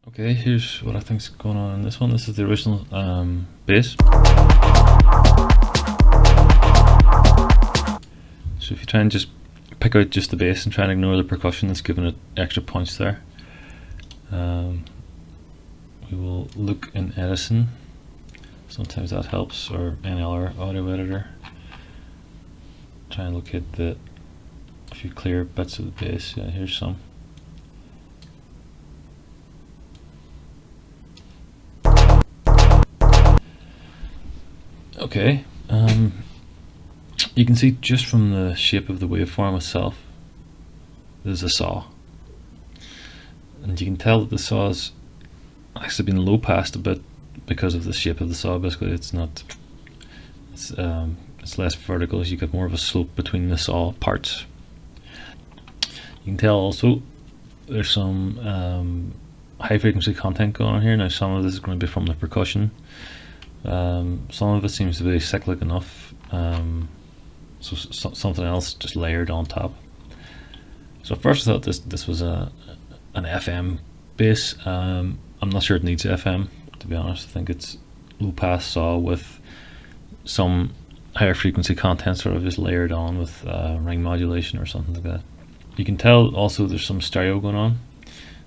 Okay, here's what I think's going on in this one. This is the original bass. So if you try and just pick out just the bass and try and ignore the percussion that's giving it extra punch there. We will look in Aiiso. Sometimes that helps, or any other audio editor. Try and locate a few clear bits of the bass. Yeah, here's some. Okay, you can see just from the shape of the waveform itself, there's a saw. And you can tell that the saw has actually been low passed a bit because of the shape of the saw. Basically, it's less vertical, so you get more of a slope between the saw parts. You can tell also there's some high frequency content going on here. Now some of this is going to be from the percussion. Some of it seems to be cyclic enough, so something else just layered on top. So at first I thought this was an FM bass. I'm not sure it needs FM, to be honest. I think it's low pass saw with some higher frequency content sort of just layered on with ring modulation or something like that. You can tell also there's some stereo going on,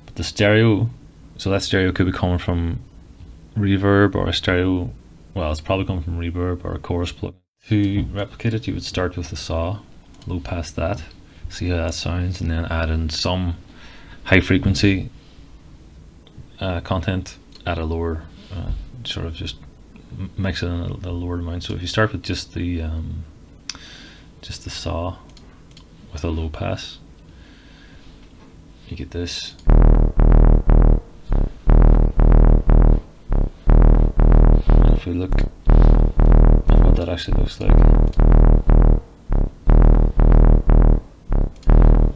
but the stereo, so that stereo could be coming from reverb or a stereo. Well, it's probably coming from reverb or a chorus plug. To replicate it, you would start with the saw, low pass that, see how that sounds, and then add in some high frequency content at a lower, sort of just mix it in a lower amount. So if you start with just the saw with a low pass, you get this. If we look at what that actually looks like.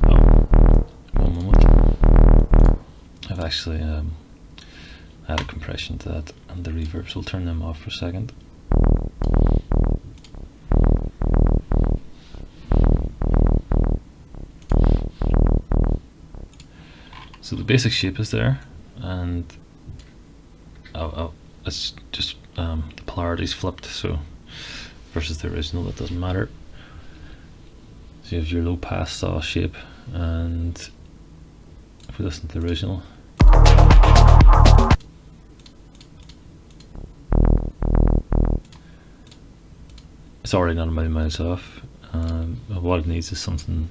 Oh, one moment. I've actually added compression to that and the reverb, so we'll turn them off for a second. So the basic shape is there, and it's just the polarity's flipped, so versus the original, that doesn't matter. So you have your low pass saw shape, and if we listen to the original, it's already not a million miles off. What it needs is something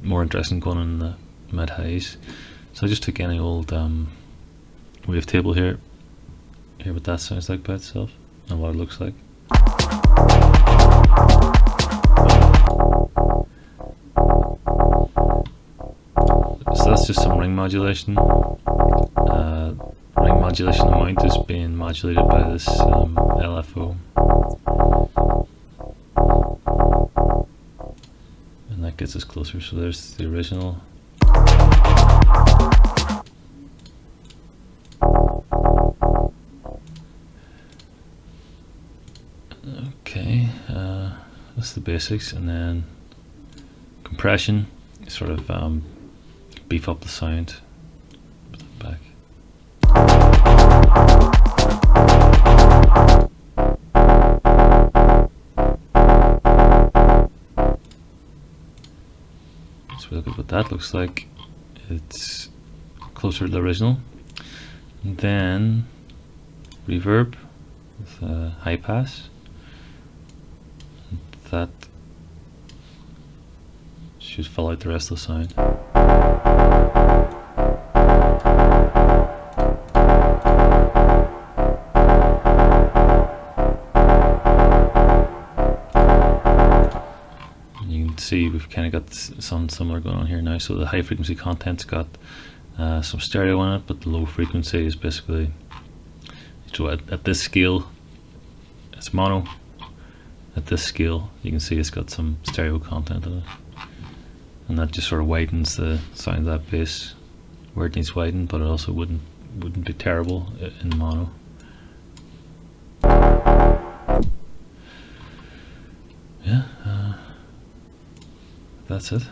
more interesting going on in the mid highs. So I just took any old wavetable here. Hear what that sounds like by itself and what it looks like. So that's just some ring modulation. Ring modulation amount is being modulated by this LFO. And that gets us closer. So there's the original. Okay, that's the basics, and then compression, sort of beef up the sound. Put that back. So we look at what that looks like. It's closer to the original. And then reverb with a high pass. That should fill out the rest of the sound. And you can see we've kind of got something similar going on here now. So the high frequency content's got some stereo in it, but the low frequency is basically, so at this scale it's mono. At this scale, you can see it's got some stereo content in it, and that just sort of widens the sound of that bass where it needs widened, but it also wouldn't be terrible in mono. Yeah, that's it.